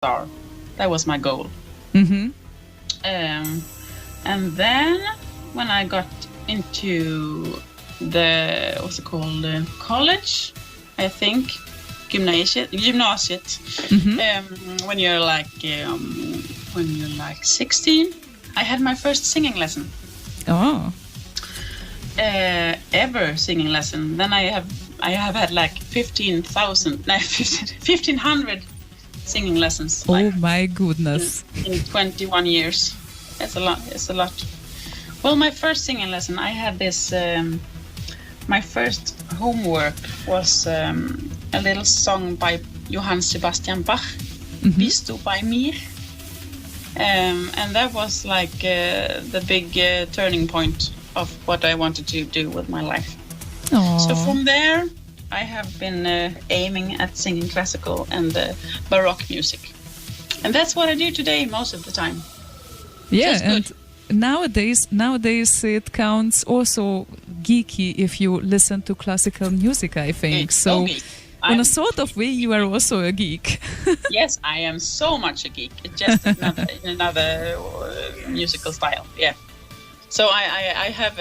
star. That was my goal. Mm-hmm. And then when I got into the college, I think gymnasiet. When you're like 16, I had my first singing lesson. Oh. Ever singing lesson. Then I have had like 1,500 singing lessons. Oh my goodness! In 21 years, it's a lot. It's a lot. Well, my first singing lesson, I had this. My first homework was a little song by Johann Sebastian Bach, "Bist du bei mir?" And that was like the big turning point of what I wanted to do with my life. Aww. So from there, I have been aiming at singing classical and Baroque music. And that's what I do today most of the time. Yeah, and nowadays it counts also geeky if you listen to classical music, I think. So in a sort of way, you are also a geek. Yes, I am so much a geek. It's just another musical style. Yeah. So I have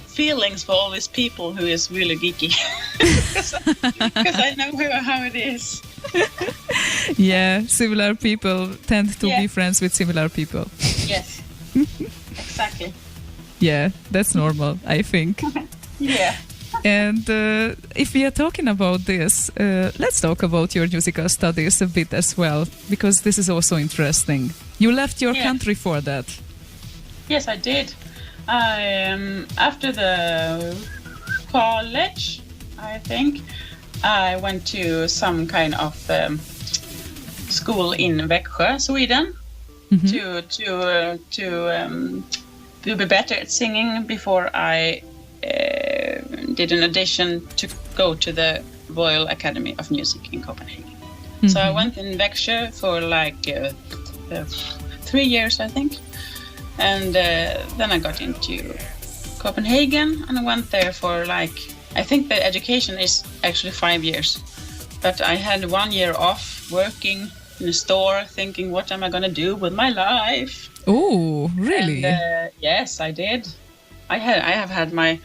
feelings for all these people who is really geeky because I know how it is. Yeah, similar people tend to be friends with similar people. Yes, exactly. Yeah, that's normal, I think. Yeah. And if we are talking about this, let's talk about your musical studies a bit as well, because this is also interesting. You left your country for that. Yes, I did. After the college, I think, I went to some kind of school in Växjö, Sweden, to be better at singing before I did an audition to go to the Royal Academy of Music in Copenhagen. So I went in Växjö for like 3 years, I think. And then I got into Copenhagen and I went there for like, I think the education is actually 5 years. But I had 1 year off working in a store thinking, what am I going to do with my life? Oh, really? And, yes, I did. I have had my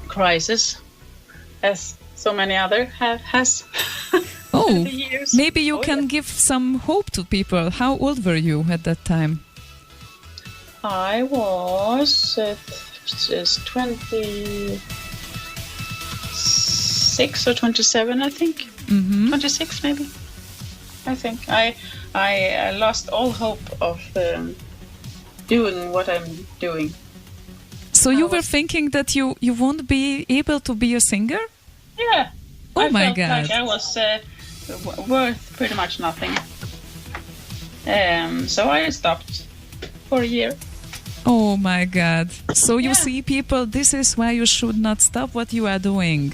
crisis, as so many other has. Oh, maybe you can give some hope to people. How old were you at that time? I was 26 or 27, I think. 26 maybe. I think I lost all hope of doing what I'm doing. So you were thinking that you won't be able to be a singer? Yeah. Oh my God. Like I was worth pretty much nothing. So I stopped for a year. Oh my God. So you see, people, this is why you should not stop what you are doing.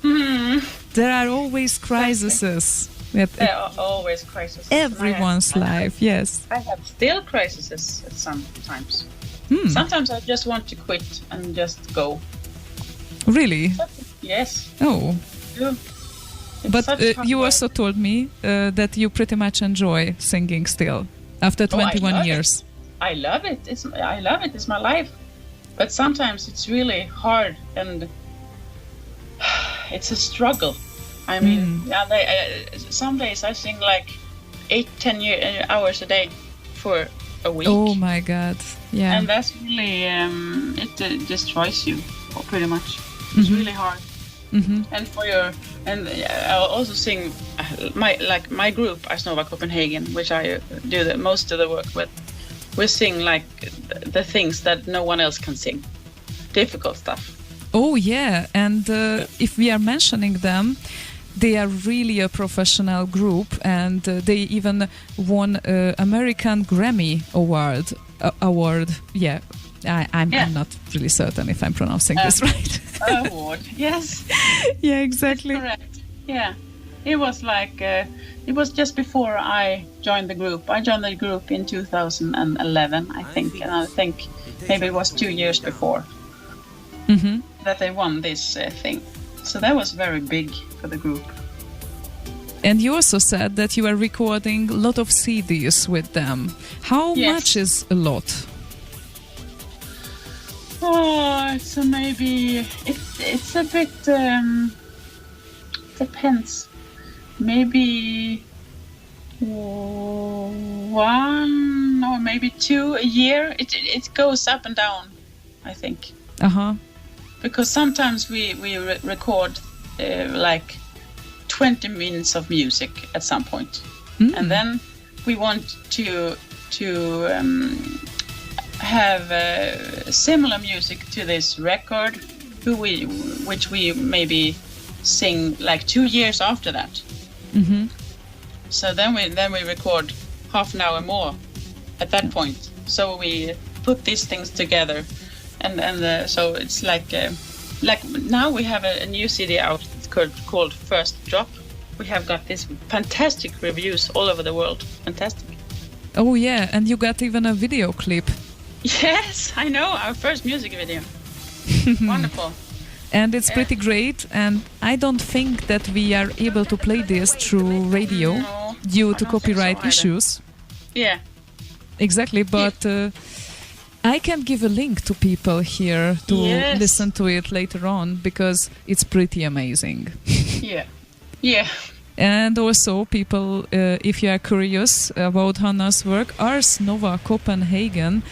There are always crises. There are always crises. Everyone's life, yes. I have still crises sometimes. Sometimes I just want to quit and just go. Really? Yes. Oh. Yeah. But you also told me that you pretty much enjoy singing still after 21 years. I love it. I love it. It's my life. But sometimes it's really hard and it's a struggle. I mean, some days I sing like 8-10 hours a day for a week. Oh my God! Yeah. And that's really it destroys you pretty much. It's really hard. And I also sing my group Asnova Copenhagen, which I do most of the work with. We sing like the things that no one else can sing, difficult stuff. Oh yeah, and if we are mentioning them, they are really a professional group, and they even won American Grammy Award. Yeah, I'm not really certain if I'm pronouncing this right. Award, yes. Yeah, exactly. That's correct. Yeah, it was like it was just before I joined the group. I joined the group in 2011, I think, and I think maybe it was 2 years before that they won this thing. So that was very big for the group. And you also said that you are recording a lot of CDs with them. How much is a lot? Oh, so maybe it's a bit depends. Maybe 1 or maybe 2 a year. It goes up and down, I think. Because sometimes we record like 20 minutes of music at some point. And then we want to have similar music to this record, which we maybe sing like 2 years after that. So then we record half an hour more at that point. So we put these things together, and so it's like now we have a new CD out. It's called First Drop. We have got these fantastic reviews all over the world. Fantastic. Oh yeah, and you got even a video clip. Yes, I know, our first music video. Wonderful. And it's pretty great, and I don't think that we are able to play this through radio due to copyright issues. Yeah. Exactly, but I can give a link to people here to listen to it later on, because it's pretty amazing. Yeah. And also, people, if you are curious about Hanna's work, Ars Nova Copenhagen,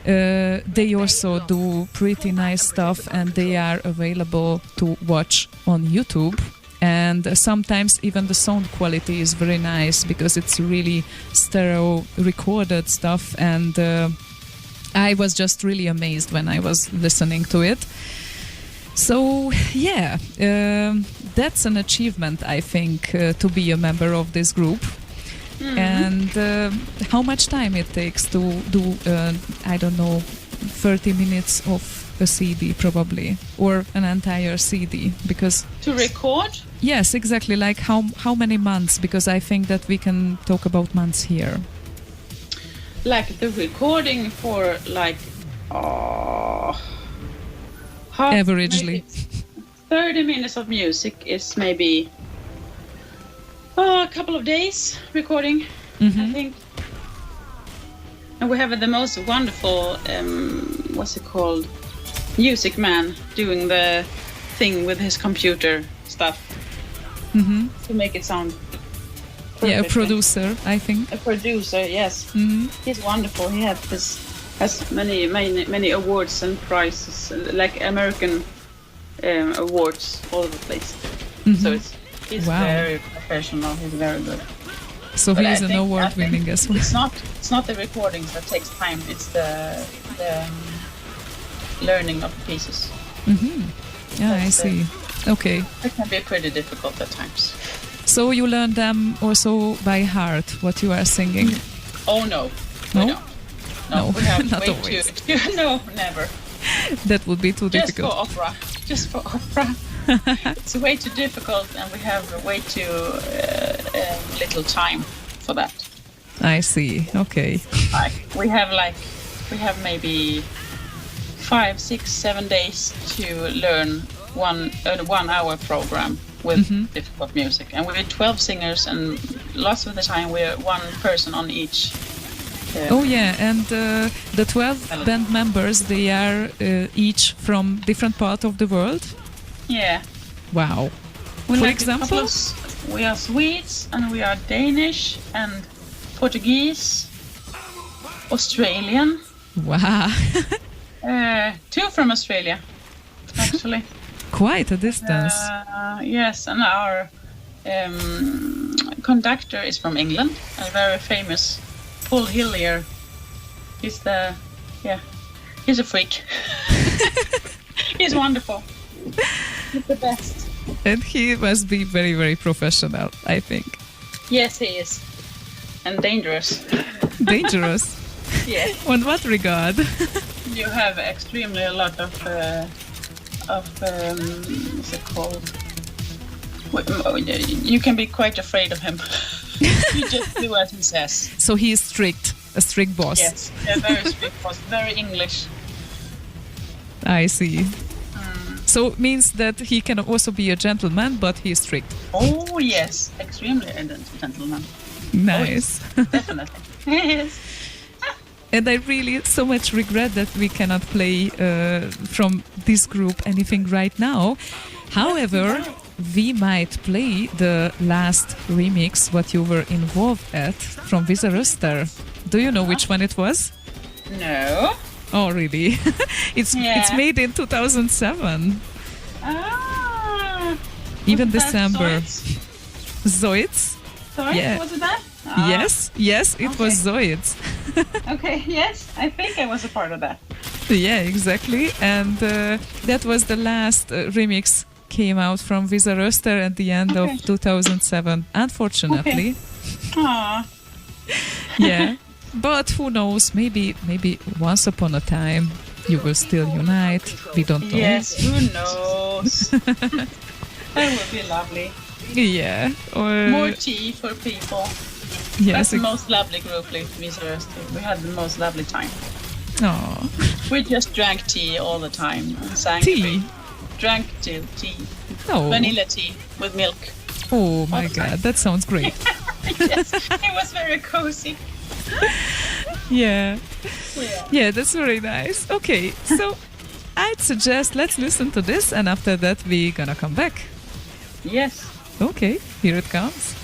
they also do pretty nice stuff, and they are available to watch on YouTube. And sometimes even the sound quality is very nice, because it's really stereo recorded stuff, and I was just really amazed when I was listening to it. So yeah, that's an achievement, I think, to be a member of this group. And how much time it takes to do, I don't know, 30 minutes of a CD probably, or an entire CD, because... To record? Yes, exactly, like how many months, because I think that we can talk about months here. Like the recording for like... averagely 30 minutes of music is maybe a couple of days recording, I think. And we have the most wonderful what's it called, music man doing the thing with his computer stuff to make it sound perfect. Yeah, a producer, I think. A producer, yes. He's wonderful. He has many awards and prizes, like American awards all over the place. So he's very professional. He's very good. So he's an award-winning as well. It's not the recordings that takes time. It's the learning of the pieces. Yeah, I see. Okay. It can be pretty difficult at times. So you learn them also by heart, what you are singing? Oh no. No? No, we have not way always. No, never. That would be too difficult. Just for opera. It's way too difficult, and we have way too little time for that. I see. Okay. We have maybe 5, 6, 7 days to learn one hour program with difficult music, and we're 12 singers, and lots of the time we're one person on each. Oh yeah, and the 12 band members, they are each from different parts of the world? Yeah. Wow. For example? We are Swedes, and we are Danish, and Portuguese, Australian. Wow. 2 from Australia, actually. Quite a distance. Yes, and our conductor is from England, a very famous Paul Hillier. He's a freak. He's wonderful. He's the best. And he must be very, very professional, I think. Yes, he is. And dangerous. Dangerous? Yeah. On what regard? You have extremely a lot of what's it called? You can be quite afraid of him. You just do as he says. So he is strict, a strict boss. Yes, a very strict boss, very English. I see. So it means that he can also be a gentleman, but he's strict. Oh yes, extremely a gentleman. Nice. Oh, yes, definitely. Yes. And I really so much regret that we cannot play from this group anything right now. However, we might play the last remix what you were involved at from Visa Röster. Do you know which one it was? No. Oh, really? It's made in 2007. Ah. Even Was that December. Zoids? Zoids? Sorry, Yeah. was it that? Ah. Yes, it was Zoids. Okay, yes, I think I was a part of that. Yeah, exactly. And that was the last remix came out from Visa Röster at the end of 2007, unfortunately. Ah. Yeah. But who knows, maybe once upon a time you will still unite. We don't know. Yes, who knows? That would be lovely. Yeah. More tea for people. Yes. That's the most lovely group, Visa Röster. We had the most lovely time. Oh. We just drank tea all the time and sang. Tea? Drank tea. Oh. Vanilla tea with milk. Oh my all the God, time. that sounds great. Yes, it was very cozy. Yeah. Yeah. Yeah, that's very nice. Okay, so I'd suggest let's listen to this and after that we're gonna come back. Yes. Okay, here it comes.